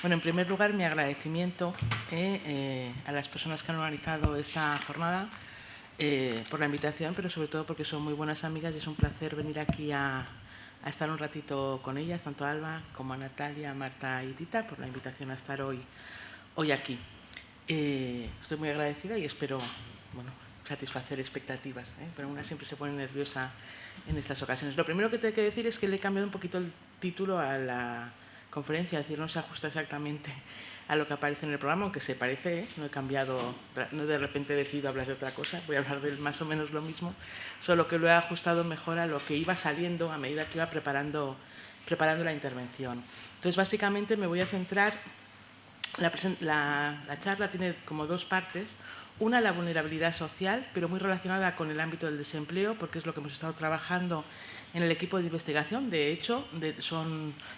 Bueno, en primer lugar, mi agradecimiento a las personas que han organizado esta jornada por la invitación, pero sobre todo porque son muy buenas amigas y es un placer venir aquí a estar un ratito con ellas, tanto a Alba como a Natalia, Marta y Tita, por la invitación a estar hoy aquí. Estoy muy agradecida y espero satisfacer expectativas, pero una siempre se pone nerviosa en estas ocasiones. Lo primero que tengo que decir es que le he cambiado un poquito el título a la conferencia, es decir, no se ajusta exactamente a lo que aparece en el programa, aunque se parece, no he cambiado, no de repente he decidido hablar de otra cosa, voy a hablar de más o menos lo mismo, solo que lo he ajustado mejor a lo que iba saliendo a medida que iba preparando la intervención. Entonces, básicamente me voy a centrar, la charla tiene como dos partes. Una, la vulnerabilidad social, pero muy relacionada con el ámbito del desempleo, porque es lo que hemos estado trabajando en el equipo de investigación. De hecho,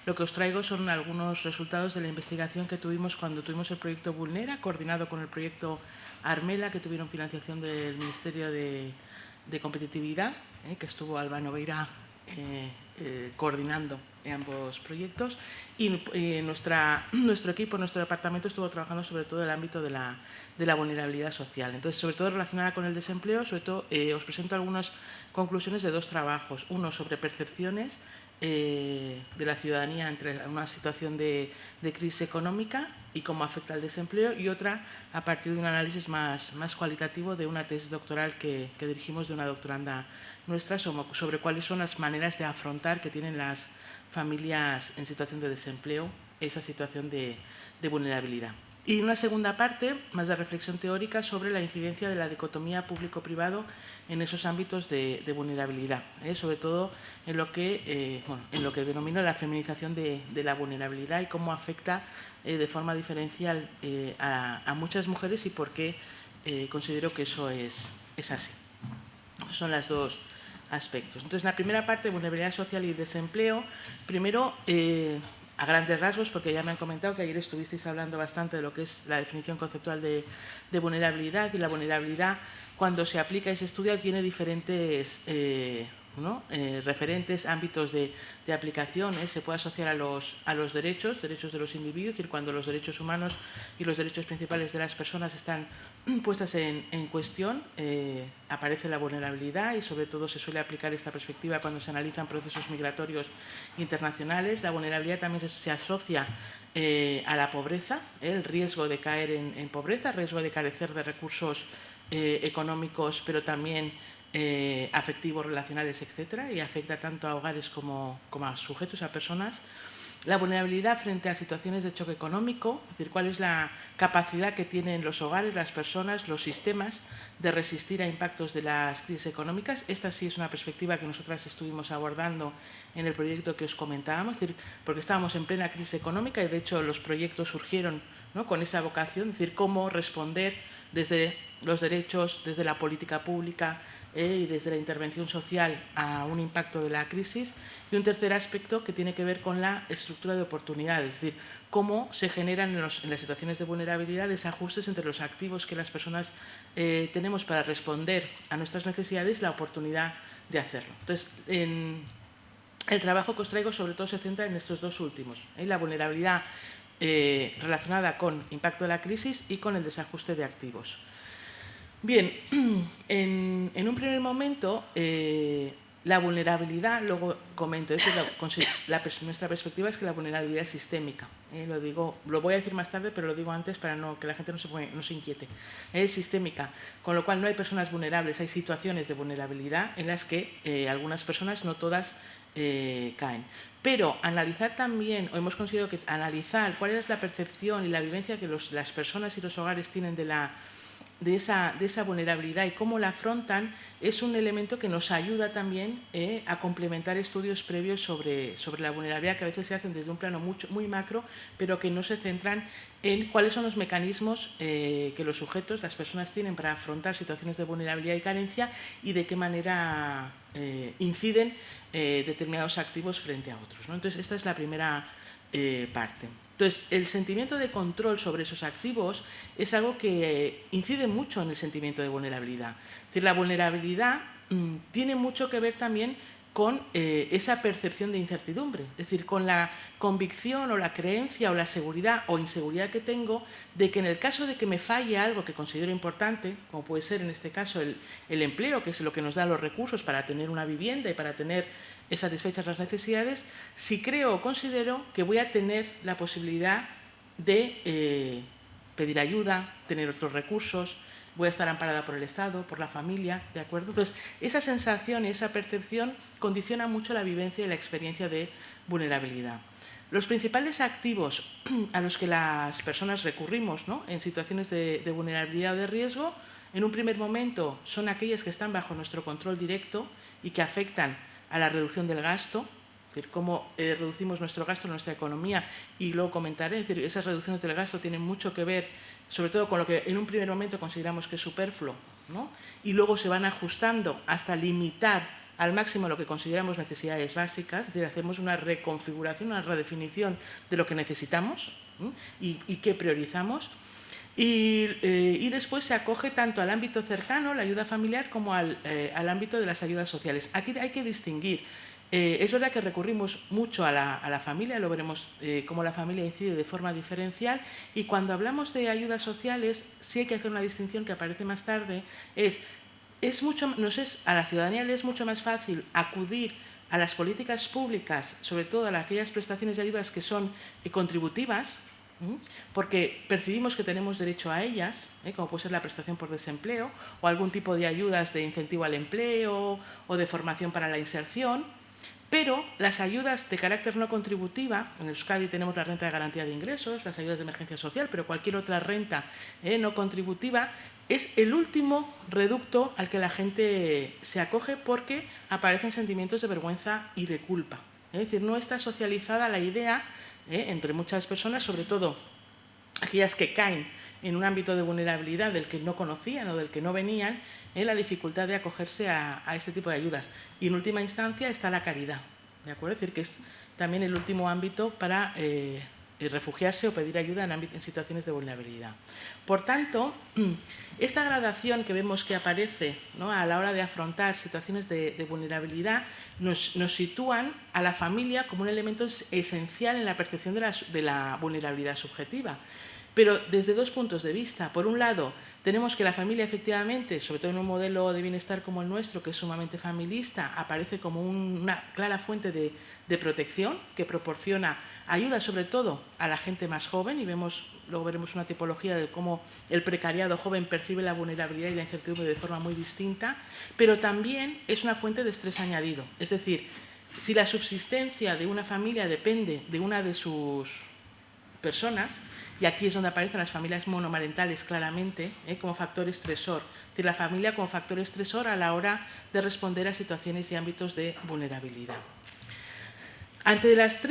lo que os traigo son algunos resultados de la investigación que tuvimos cuando tuvimos el proyecto Vulnera, coordinado con el proyecto Armela, que tuvieron financiación del Ministerio de Competitividad, que estuvo Alba Nogueira coordinando ambos proyectos, y nuestro equipo, nuestro departamento estuvo trabajando sobre todo en el ámbito de la vulnerabilidad social. Entonces, sobre todo relacionada con el desempleo, sobre todo os presento algunas conclusiones de dos trabajos. Uno sobre percepciones de la ciudadanía entre una situación de crisis económica y cómo afecta al desempleo, y otra a partir de un análisis más cualitativo de una tesis doctoral que dirigimos de una doctoranda nuestra sobre cuáles son las maneras de afrontar que tienen las familias en situación de desempleo esa situación de vulnerabilidad. Y una segunda parte, más de reflexión teórica, sobre la incidencia de la dicotomía público-privado en esos ámbitos de vulnerabilidad, sobre todo en lo que denomino la feminización de la vulnerabilidad y cómo afecta de forma diferencial a muchas mujeres y por qué considero que eso es así. Son las dos aspectos. Entonces, la primera parte, vulnerabilidad social y desempleo, primero, a grandes rasgos, porque ya me han comentado que ayer estuvisteis hablando bastante de lo que es la definición conceptual de vulnerabilidad, y la vulnerabilidad, cuando se aplica y se estudia, tiene diferentes referentes, ámbitos de aplicación. Se puede asociar a los derechos de los individuos, es decir, cuando los derechos humanos y los derechos principales de las personas están puestas en cuestión, aparece la vulnerabilidad, y sobre todo se suele aplicar esta perspectiva cuando se analizan procesos migratorios internacionales. La vulnerabilidad también se asocia a la pobreza, el riesgo de caer en pobreza, el riesgo de carecer de recursos económicos, pero también afectivos, relacionales, etcétera, y afecta tanto a hogares como a sujetos, a personas. La vulnerabilidad frente a situaciones de choque económico, es decir, cuál es la capacidad que tienen los hogares, las personas, los sistemas de resistir a impactos de las crisis económicas. Esta sí es una perspectiva que nosotras estuvimos abordando en el proyecto que os comentábamos, es decir, porque estábamos en plena crisis económica y de hecho los proyectos surgieron con esa vocación, es decir, cómo responder desde los derechos, desde la política pública y desde la intervención social a un impacto de la crisis. Y un tercer aspecto que tiene que ver con la estructura de oportunidades, es decir, cómo se generan en las situaciones de vulnerabilidad desajustes entre los activos que las personas tenemos para responder a nuestras necesidades y la oportunidad de hacerlo. Entonces, el trabajo que os traigo sobre todo se centra en estos dos últimos, la vulnerabilidad relacionada con impacto de la crisis y con el desajuste de activos. Bien, en un primer momento, la vulnerabilidad, luego comento, nuestra perspectiva es que la vulnerabilidad es sistémica. Lo voy a decir más tarde, pero lo digo antes para que la gente no se inquiete. Es sistémica, con lo cual no hay personas vulnerables, hay situaciones de vulnerabilidad en las que algunas personas, no todas, caen. Pero analizar también, o hemos conseguido analizar cuál es la percepción y la vivencia que las personas y los hogares tienen de esa vulnerabilidad y cómo la afrontan, es un elemento que nos ayuda también a complementar estudios previos sobre la vulnerabilidad, que a veces se hacen desde un plano muy macro, pero que no se centran en cuáles son los mecanismos que los sujetos, las personas, tienen para afrontar situaciones de vulnerabilidad y carencia, y de qué manera inciden determinados activos frente a otros, ¿no? Entonces, esta es la primera parte. Entonces, el sentimiento de control sobre esos activos es algo que incide mucho en el sentimiento de vulnerabilidad. Es decir, la vulnerabilidad tiene mucho que ver también con esa percepción de incertidumbre, es decir, con la convicción o la creencia o la seguridad o inseguridad que tengo de que en el caso de que me falle algo que considero importante, como puede ser en este caso el empleo, que es lo que nos da los recursos para tener una vivienda y para tener satisfechas las necesidades, si creo o considero que voy a tener la posibilidad de pedir ayuda, tener otros recursos, voy a estar amparada por el Estado, por la familia, ¿de acuerdo? Entonces, esa sensación y esa percepción condiciona mucho la vivencia y la experiencia de vulnerabilidad. Los principales activos a los que las personas recurrimos, ¿no?, en situaciones de vulnerabilidad o de riesgo, en un primer momento son aquellas que están bajo nuestro control directo y que afectan a la reducción del gasto, es decir, cómo reducimos nuestro gasto en nuestra economía, y luego comentaré, es decir, esas reducciones del gasto tienen mucho que ver sobre todo con lo que en un primer momento consideramos que es superfluo, ¿no?, y luego se van ajustando hasta limitar al máximo lo que consideramos necesidades básicas, es decir, hacemos una reconfiguración, una redefinición de lo que necesitamos, ¿no?, y qué priorizamos. Y después se acoge tanto al ámbito cercano, la ayuda familiar, como al ámbito de las ayudas sociales. Aquí hay que distinguir. Es verdad que recurrimos mucho a la familia, lo veremos cómo la familia incide de forma diferencial, y cuando hablamos de ayudas sociales sí hay que hacer una distinción que aparece más tarde, a la ciudadanía le es mucho más fácil acudir a las políticas públicas, sobre todo a aquellas prestaciones de ayudas que son contributivas, porque percibimos que tenemos derecho a ellas, como puede ser la prestación por desempleo o algún tipo de ayudas de incentivo al empleo o de formación para la inserción. Pero las ayudas de carácter no contributiva, en Euskadi tenemos la renta de garantía de ingresos, las ayudas de emergencia social, pero cualquier otra renta no contributiva, es el último reducto al que la gente se acoge porque aparecen sentimientos de vergüenza y de culpa. Es decir, no está socializada la idea entre muchas personas, sobre todo aquellas que caen en un ámbito de vulnerabilidad del que no conocían o del que no venían, la dificultad de acogerse a este tipo de ayudas. Y en última instancia está la caridad, ¿de acuerdo? Es decir, que es también el último ámbito para refugiarse o pedir ayuda en situaciones de vulnerabilidad. Por tanto, esta gradación que vemos que aparece, ¿no?, a la hora de afrontar situaciones de vulnerabilidad nos sitúan a la familia como un elemento esencial en la percepción de la vulnerabilidad subjetiva. Pero desde dos puntos de vista. Por un lado, tenemos que la familia, efectivamente, sobre todo en un modelo de bienestar como el nuestro, que es sumamente familista, aparece como una clara fuente de protección que proporciona ayuda sobre todo a la gente más joven, y luego veremos una tipología de cómo el precariado joven percibe la vulnerabilidad y la incertidumbre de forma muy distinta, pero también es una fuente de estrés añadido. Es decir, si la subsistencia de una familia depende de una de sus personas, y aquí es donde aparecen las familias monomarentales claramente como factor estresor, es decir, la familia como factor estresor a la hora de responder a situaciones y ámbitos de vulnerabilidad. Ante estas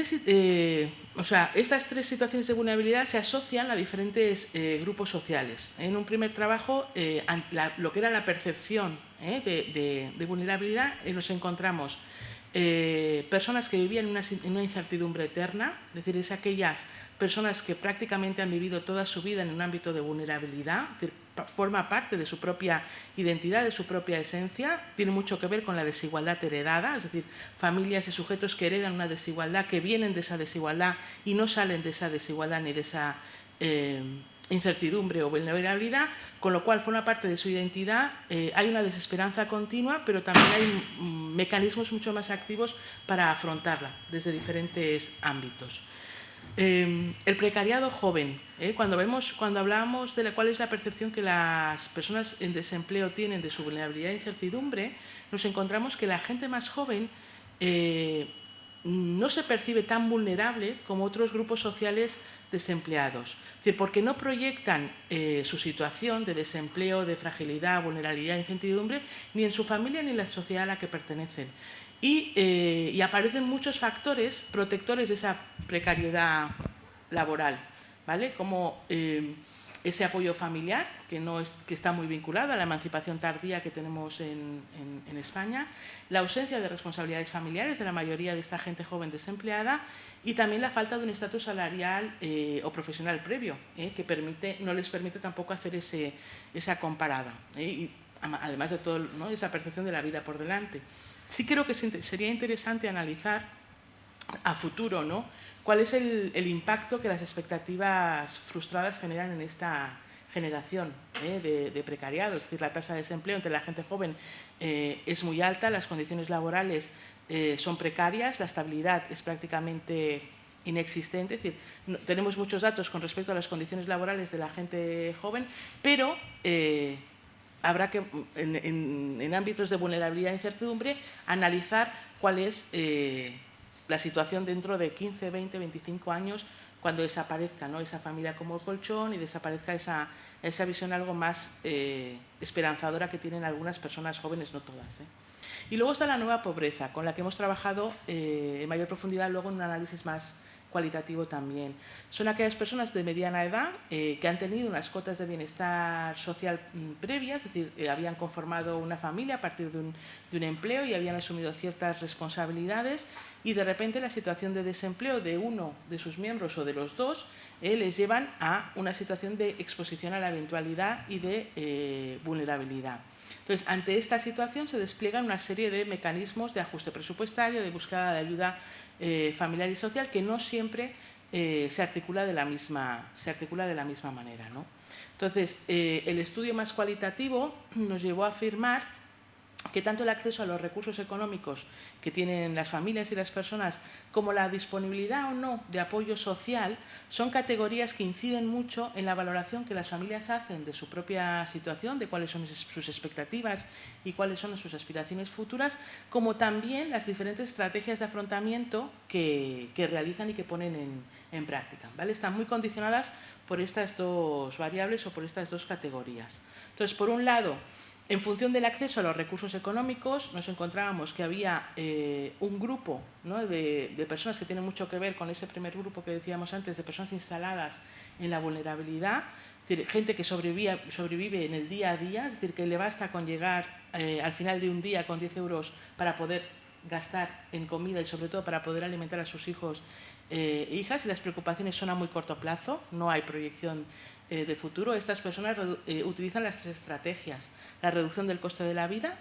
tres situaciones de vulnerabilidad se asocian a diferentes grupos sociales. En un primer trabajo, lo que era la percepción de vulnerabilidad, nos encontramos personas que vivían en una incertidumbre eterna, es decir, es aquellas personas que prácticamente han vivido toda su vida en un ámbito de vulnerabilidad, es decir, forma parte de su propia identidad, de su propia esencia, tiene mucho que ver con la desigualdad heredada, es decir, familias y sujetos que heredan una desigualdad, que vienen de esa desigualdad y no salen de esa desigualdad ni de esa incertidumbre o vulnerabilidad, con lo cual forma parte de su identidad. Hay una desesperanza continua, pero también hay mecanismos mucho más activos para afrontarla desde diferentes ámbitos. El precariado joven, cuando hablábamos de cuál es la percepción que las personas en desempleo tienen de su vulnerabilidad e incertidumbre, nos encontramos que la gente más joven no se percibe tan vulnerable como otros grupos sociales desempleados. Es decir, porque no proyectan su situación de desempleo, de fragilidad, vulnerabilidad e incertidumbre ni en su familia ni en la sociedad a la que pertenecen. Y aparecen muchos factores protectores de esa precariedad laboral, ¿vale? Como ese apoyo familiar, que está muy vinculado a la emancipación tardía que tenemos en España, la ausencia de responsabilidades familiares de la mayoría de esta gente joven desempleada, y también la falta de un estatus salarial o profesional previo, que no les permite tampoco hacer esa comparada, y además de todo, ¿no?, esa percepción de la vida por delante. Sí creo que sería interesante analizar a futuro, ¿no?, cuál es el impacto que las expectativas frustradas generan en esta generación de precariado. Es decir, la tasa de desempleo entre la gente joven es muy alta, las condiciones laborales son precarias, la estabilidad es prácticamente inexistente. Es decir, tenemos muchos datos con respecto a las condiciones laborales de la gente joven, pero habrá que, en ámbitos de vulnerabilidad e incertidumbre, analizar cuál es la situación dentro de 15, 20, 25 años, cuando desaparezca, ¿no?, esa familia como colchón y desaparezca esa visión algo más esperanzadora que tienen algunas personas jóvenes, no todas. Y luego está la nueva pobreza, con la que hemos trabajado en mayor profundidad luego en un análisis más cualitativo también. Son aquellas personas de mediana edad que han tenido unas cotas de bienestar social previas, es decir, habían conformado una familia a partir de un empleo y habían asumido ciertas responsabilidades, y de repente la situación de desempleo de uno de sus miembros o de los dos les llevan a una situación de exposición a la eventualidad y de vulnerabilidad. Entonces, ante esta situación se despliegan una serie de mecanismos de ajuste presupuestario, de búsqueda de ayuda familiar y social, que no siempre se articula de la misma manera, ¿no? Entonces, el estudio más cualitativo nos llevó a afirmar que tanto el acceso a los recursos económicos que tienen las familias y las personas, como la disponibilidad o no de apoyo social, son categorías que inciden mucho en la valoración que las familias hacen de su propia situación, de cuáles son sus expectativas y cuáles son sus aspiraciones futuras, como también las diferentes estrategias de afrontamiento que realizan y que ponen en práctica, ¿vale? Están muy condicionadas por estas dos variables o por estas dos categorías. Entonces, por un lado, en función del acceso a los recursos económicos, nos encontrábamos que había un grupo, ¿no?, de personas que tienen mucho que ver con ese primer grupo que decíamos antes, de personas instaladas en la vulnerabilidad, es decir, gente que sobrevive en el día a día, es decir, que le basta con llegar al final de un día con 10 euros para poder gastar en comida y sobre todo para poder alimentar a sus hijos e hijas, y las preocupaciones son a muy corto plazo, no hay proyección de futuro. Estas personas utilizan las tres estrategias: la reducción del coste de la vida,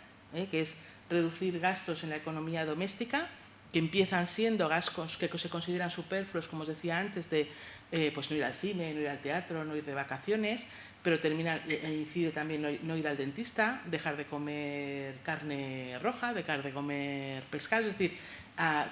que es reducir gastos en la economía doméstica, que empiezan siendo gastos que se consideran superfluos, como os decía antes, de pues no ir al cine, no ir al teatro, no ir de vacaciones, pero incide también no ir al dentista, dejar de comer carne roja, dejar de comer pescado. Es decir,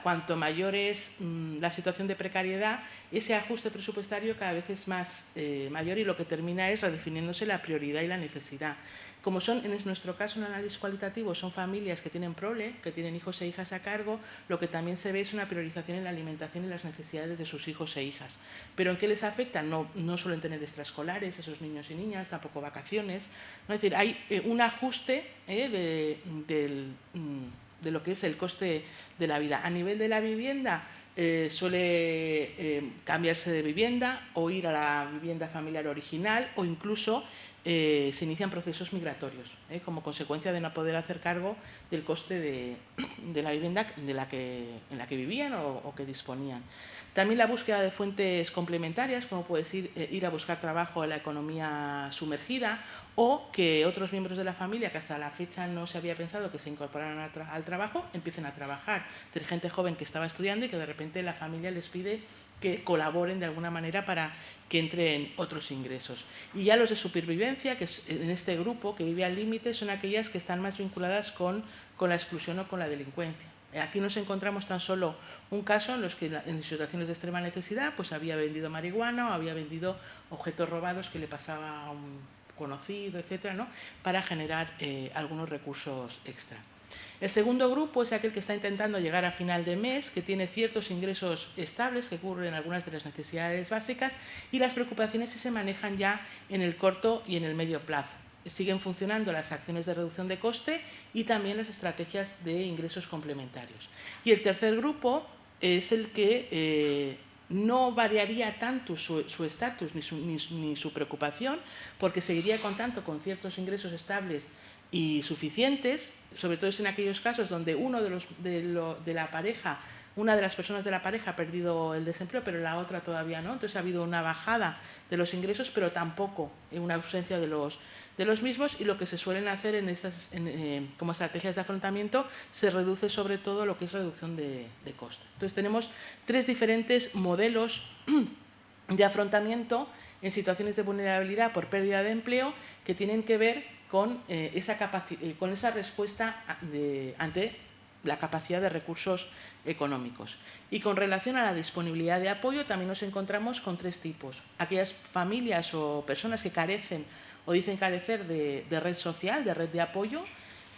cuanto mayor es la situación de precariedad, ese ajuste presupuestario cada vez es más mayor, y lo que termina es redefiniéndose la prioridad y la necesidad. Como son, en nuestro caso, un análisis cualitativo, son familias que tienen prole, que tienen hijos e hijas a cargo, lo que también se ve es una priorización en la alimentación y las necesidades de sus hijos e hijas. ¿Pero en qué les afecta? No suelen tener extraescolares esos niños y niñas, tampoco vacaciones, ¿no? Es decir, hay un ajuste de lo que es el coste de la vida. A nivel de la vivienda, suele cambiarse de vivienda o ir a la vivienda familiar original, o incluso se inician procesos migratorios como consecuencia de no poder hacer cargo del coste de la vivienda en la que vivían o que disponían. También la búsqueda de fuentes complementarias, como puede ser ir a buscar trabajo en la economía sumergida, o que otros miembros de la familia, que hasta la fecha no se había pensado que se incorporaran al trabajo, empiecen a trabajar. Es decir, gente joven que estaba estudiando y que de repente la familia les pide que colaboren de alguna manera para que entren otros ingresos. Y ya los de supervivencia, que en este grupo que vive al límite, son aquellas que están más vinculadas con la exclusión o con la delincuencia. Aquí nos encontramos tan solo un caso en los que en situaciones de extrema necesidad pues había vendido marihuana o había vendido objetos robados que le pasaba a un conocido, etcétera, ¿no?, para generar algunos recursos extra. El segundo grupo es aquel que está intentando llegar a final de mes, que tiene ciertos ingresos estables que cubren algunas de las necesidades básicas, y las preocupaciones se manejan ya en el corto y en el medio plazo. Siguen funcionando las acciones de reducción de coste y también las estrategias de ingresos complementarios. Y el tercer grupo es el que no variaría tanto su estatus ni su preocupación, porque seguiría contando con ciertos ingresos estables y suficientes, sobre todo en aquellos casos donde uno de la pareja, una de las personas de la pareja ha perdido el desempleo, pero la otra todavía no. Entonces ha habido una bajada de los ingresos, pero tampoco una ausencia de los mismos, y lo que se suelen hacer como estrategias de afrontamiento se reduce sobre todo lo que es reducción de coste. Entonces tenemos 3 diferentes modelos de afrontamiento en situaciones de vulnerabilidad por pérdida de empleo que tienen que ver con esa respuesta ante la capacidad de recursos económicos. Y con relación a la disponibilidad de apoyo también nos encontramos con 3 tipos. Aquellas familias o personas que carecen o dicen carecer de red social, de red de apoyo,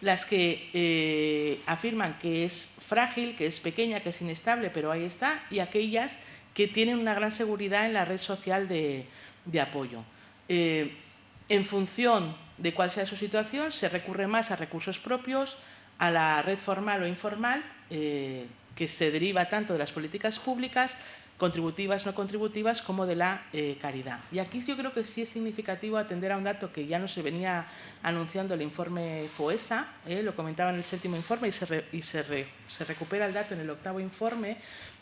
las que afirman que es frágil, que es pequeña, que es inestable, pero ahí está, y aquellas que tienen una gran seguridad en la red social de apoyo. En función de cuál sea su situación, se recurre más a recursos propios, a la red formal o informal, que se deriva tanto de las políticas públicas, contributivas, no contributivas, como de la caridad. Y aquí yo creo que sí es significativo atender a un dato que ya nos se venía anunciando el informe FOESA, lo comentaba en el 7º informe y se recupera el dato en el 8º informe,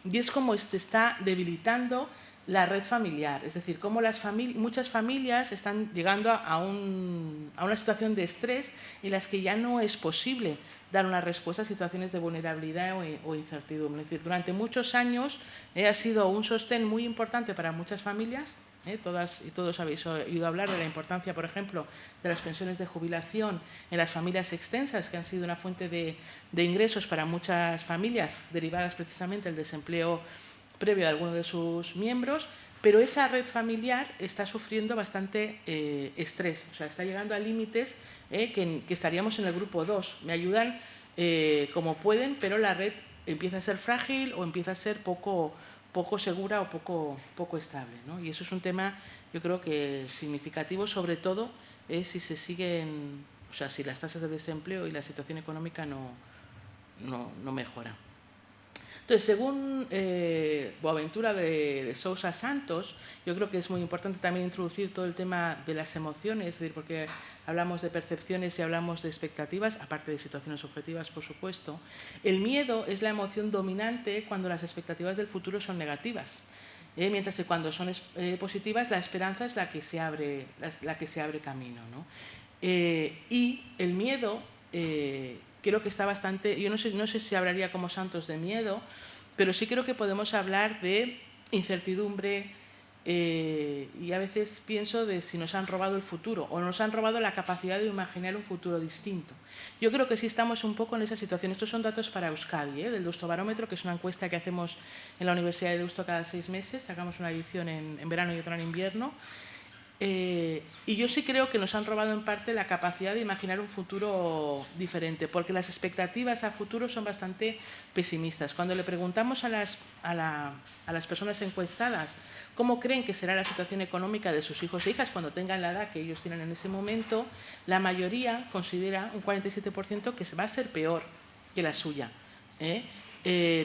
y es cómo se está debilitando la red familiar, es decir, cómo muchas familias están llegando a una situación de estrés en las que ya no es posible dar una respuesta a situaciones de vulnerabilidad o incertidumbre. Es decir, durante muchos años ha sido un sostén muy importante para muchas familias. Todas y todos habéis oído hablar de la importancia, por ejemplo, de las pensiones de jubilación en las familias extensas, que han sido una fuente de ingresos para muchas familias, derivadas precisamente del desempleo previo a alguno de sus miembros, pero esa red familiar está sufriendo bastante estrés, o sea, está llegando a límites que estaríamos en el grupo 2. Me ayudan como pueden, pero la red empieza a ser frágil o empieza a ser poco segura o poco estable, ¿no? Y eso es un tema, yo creo que significativo, sobre todo si se siguen, o sea, si las tasas de desempleo y la situación económica no mejoran. Entonces, según Boaventura de Sousa Santos, yo creo que es muy importante también introducir todo el tema de las emociones, es decir, porque hablamos de percepciones y hablamos de expectativas, aparte de situaciones objetivas, por supuesto. El miedo es la emoción dominante cuando las expectativas del futuro son negativas, mientras que cuando son positivas, la esperanza es la que se abre camino, ¿no? Y el miedo creo que está bastante, yo no sé si hablaría como Santos de miedo, pero sí creo que podemos hablar de incertidumbre, y a veces pienso de si nos han robado el futuro o nos han robado la capacidad de imaginar un futuro distinto. Yo creo que sí estamos un poco en esa situación. Estos son datos para Euskadi, del Deustobarómetro, que es una encuesta que hacemos en la Universidad de Deusto cada 6 meses, sacamos una edición en verano y otra en invierno. Y yo sí creo que nos han robado en parte la capacidad de imaginar un futuro diferente, porque las expectativas a futuro son bastante pesimistas. Cuando le preguntamos a las personas encuestadas cómo creen que será la situación económica de sus hijos e hijas cuando tengan la edad que ellos tienen en ese momento, la mayoría considera, un 47%, que va a ser peor que la suya.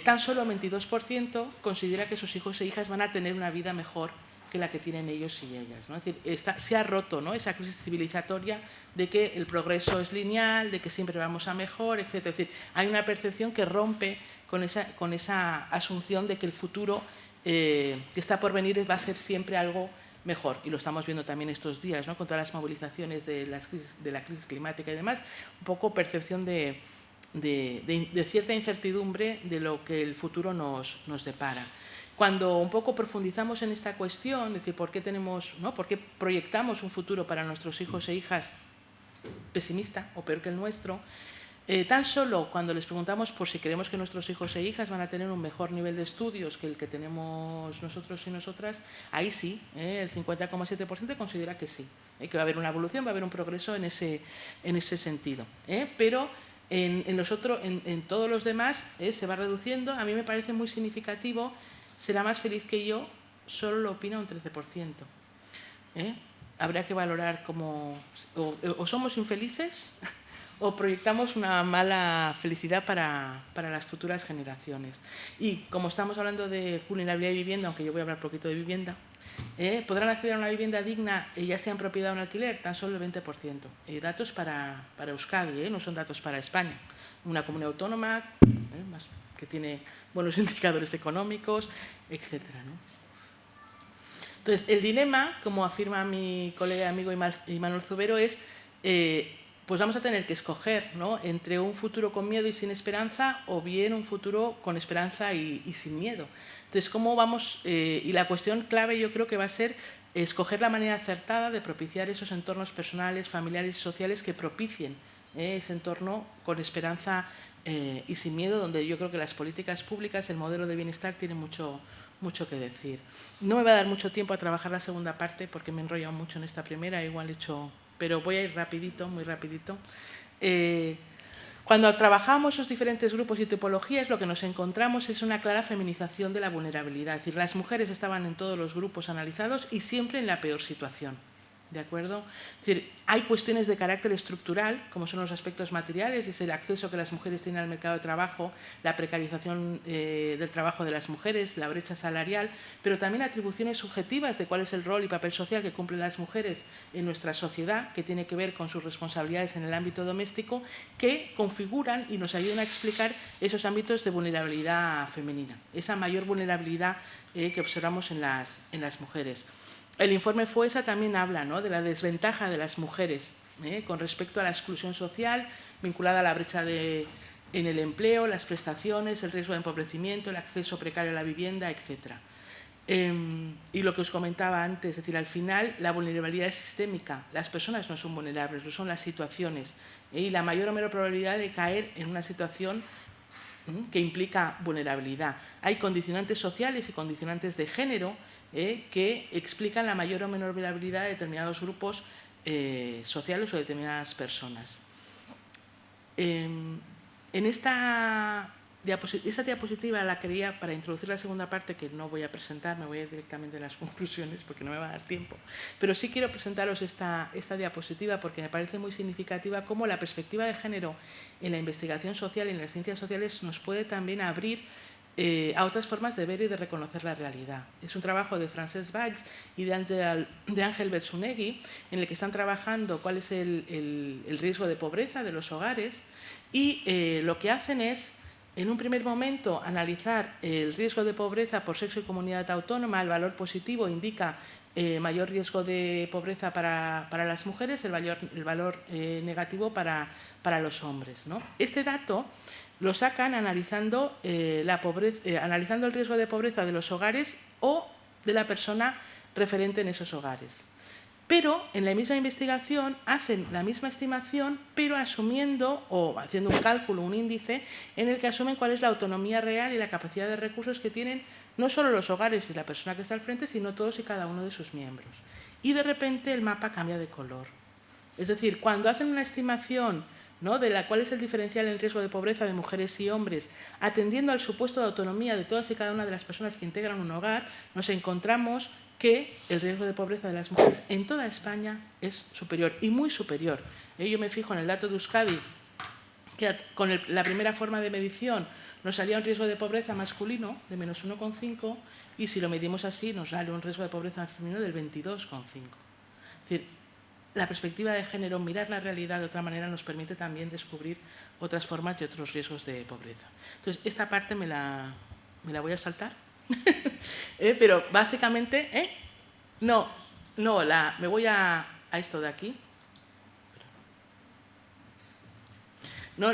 Tan solo un 22% considera que sus hijos e hijas van a tener una vida mejor que la que tienen ellos y ellas, ¿no? Es decir, se ha roto, ¿no?, esa crisis civilizatoria de que el progreso es lineal, de que siempre vamos a mejor, etc. Es decir, hay una percepción que rompe con esa asunción de que el futuro que está por venir va a ser siempre algo mejor. Y lo estamos viendo también estos días, ¿no?, con todas las movilizaciones de la crisis climática y demás, un poco percepción de cierta incertidumbre de lo que el futuro nos depara. Cuando un poco profundizamos en esta cuestión, es decir, ¿por qué proyectamos un futuro para nuestros hijos e hijas pesimista o peor que el nuestro? Tan solo cuando les preguntamos por si creemos que nuestros hijos e hijas van a tener un mejor nivel de estudios que el que tenemos nosotros y nosotras, ahí sí, el 50,7% considera que sí, que va a haber una evolución, va a haber un progreso en ese sentido. Pero en todos los demás se va reduciendo. A mí me parece muy significativo. Será más feliz que yo, solo lo opina un 13%. Habrá que valorar cómo o somos infelices o proyectamos una mala felicidad para las futuras generaciones. Y como estamos hablando de vulnerabilidad de vivienda, aunque yo voy a hablar un poquito de vivienda, podrán acceder a una vivienda digna, ya sea en propiedad o en alquiler, tan solo el 20%. Datos para Euskadi, no son datos para España. Una comunidad autónoma que tiene buenos indicadores económicos, etcétera, ¿no? Entonces, el dilema, como afirma mi colega y amigo Imanol Zubero, es pues vamos a tener que escoger, ¿no?, entre un futuro con miedo y sin esperanza o bien un futuro con esperanza y sin miedo. Entonces, ¿cómo vamos? Y la cuestión clave yo creo que va a ser escoger la manera acertada de propiciar esos entornos personales, familiares y sociales que propicien ese entorno con esperanza y sin miedo, donde yo creo que las políticas públicas, el modelo de bienestar tiene mucho que decir. No me va a dar mucho tiempo a trabajar la segunda parte porque me he enrollado mucho en esta primera, igual he hecho... pero voy a ir rapidito, muy rapidito. Cuando trabajamos esos diferentes grupos y tipologías, lo que nos encontramos es una clara feminización de la vulnerabilidad. Es decir, las mujeres estaban en todos los grupos analizados y siempre en la peor situación. ¿De acuerdo? Es decir, hay cuestiones de carácter estructural, como son los aspectos materiales, es el acceso que las mujeres tienen al mercado de trabajo, la precarización del trabajo de las mujeres, la brecha salarial, pero también atribuciones subjetivas de cuál es el rol y papel social que cumplen las mujeres en nuestra sociedad, que tiene que ver con sus responsabilidades en el ámbito doméstico, que configuran y nos ayudan a explicar esos ámbitos de vulnerabilidad femenina, esa mayor vulnerabilidad que observamos en las mujeres. El informe FOESA también habla, ¿no?, de la desventaja de las mujeres con respecto a la exclusión social vinculada a la brecha en el empleo, las prestaciones, el riesgo de empobrecimiento, el acceso precario a la vivienda, etc. Y lo que os comentaba antes, es decir, al final la vulnerabilidad es sistémica. Las personas no son vulnerables, lo son las situaciones. Y la mayor o menor probabilidad de caer en una situación que implica vulnerabilidad. Hay condicionantes sociales y condicionantes de género que explican la mayor o menor vulnerabilidad de determinados grupos sociales o de determinadas personas. Esta diapositiva la quería para introducir la segunda parte, que no voy a presentar, me voy a ir directamente a las conclusiones porque no me va a dar tiempo, pero sí quiero presentaros esta diapositiva porque me parece muy significativa cómo la perspectiva de género en la investigación social y en las ciencias sociales nos puede también abrir a otras formas de ver y de reconocer la realidad. Es un trabajo de Francesc Valls y de Ángel Bersunegui, en el que están trabajando cuál es el riesgo de pobreza de los hogares y lo que hacen es, en un primer momento, analizar el riesgo de pobreza por sexo y comunidad autónoma. El valor positivo indica mayor riesgo de pobreza para las mujeres, el valor negativo para los hombres, ¿no? Este dato lo sacan analizando, analizando el riesgo de pobreza de los hogares o de la persona referente en esos hogares. Pero en la misma investigación hacen la misma estimación, pero asumiendo o haciendo un cálculo, un índice, en el que asumen cuál es la autonomía real y la capacidad de recursos que tienen no solo los hogares y la persona que está al frente, sino todos y cada uno de sus miembros. Y de repente el mapa cambia de color. Es decir, cuando hacen una estimación, ¿no?, de cuál es el diferencial en riesgo de pobreza de mujeres y hombres, atendiendo al supuesto de autonomía de todas y cada una de las personas que integran un hogar, nos encontramos que el riesgo de pobreza de las mujeres en toda España es superior, y muy superior. Yo me fijo en el dato de Euskadi, que con la primera forma de medición nos salía un riesgo de pobreza masculino de menos 1,5, y si lo medimos así nos sale un riesgo de pobreza femenino del 22,5. Es decir, la perspectiva de género, mirar la realidad de otra manera, nos permite también descubrir otras formas y otros riesgos de pobreza. Entonces, esta parte me la voy a saltar, pero básicamente, me voy a esto de aquí. ¿No?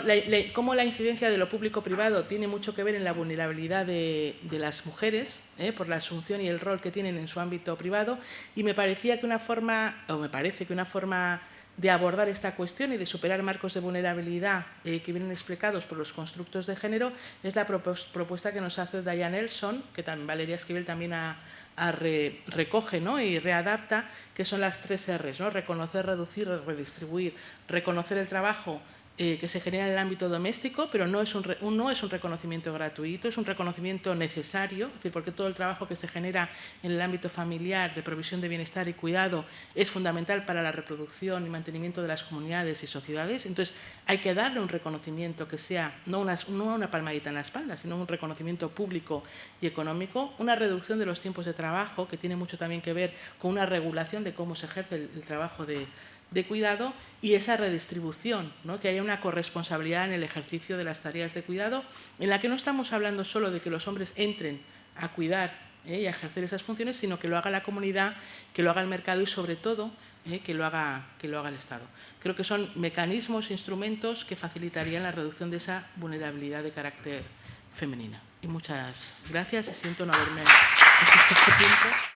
Cómo la incidencia de lo público-privado tiene mucho que ver en la vulnerabilidad de las mujeres, por la asunción y el rol que tienen en su ámbito privado, y me parece que una forma de abordar esta cuestión y de superar marcos de vulnerabilidad que vienen explicados por los constructos de género es la propuesta que nos hace Diane Elson, que también Valeria Esquivel también recoge, ¿no?, y readapta, que son las 3 R's, ¿no?: reconocer, reducir, redistribuir. Reconocer el trabajo que se genera en el ámbito doméstico, pero no es un reconocimiento gratuito, es un reconocimiento necesario, es decir, porque todo el trabajo que se genera en el ámbito familiar de provisión de bienestar y cuidado es fundamental para la reproducción y mantenimiento de las comunidades y sociedades. Entonces, hay que darle un reconocimiento que sea no una palmadita en la espalda, sino un reconocimiento público y económico. Una reducción de los tiempos de trabajo, que tiene mucho también que ver con una regulación de cómo se ejerce el trabajo de de cuidado y esa redistribución, ¿no? Que haya una corresponsabilidad en el ejercicio de las tareas de cuidado, en la que no estamos hablando solo de que los hombres entren a cuidar y a ejercer esas funciones, sino que lo haga la comunidad, que lo haga el mercado y, sobre todo, que lo haga el Estado. Creo que son mecanismos, instrumentos que facilitarían la reducción de esa vulnerabilidad de carácter femenina. Y muchas gracias y siento no haberme visto este tiempo.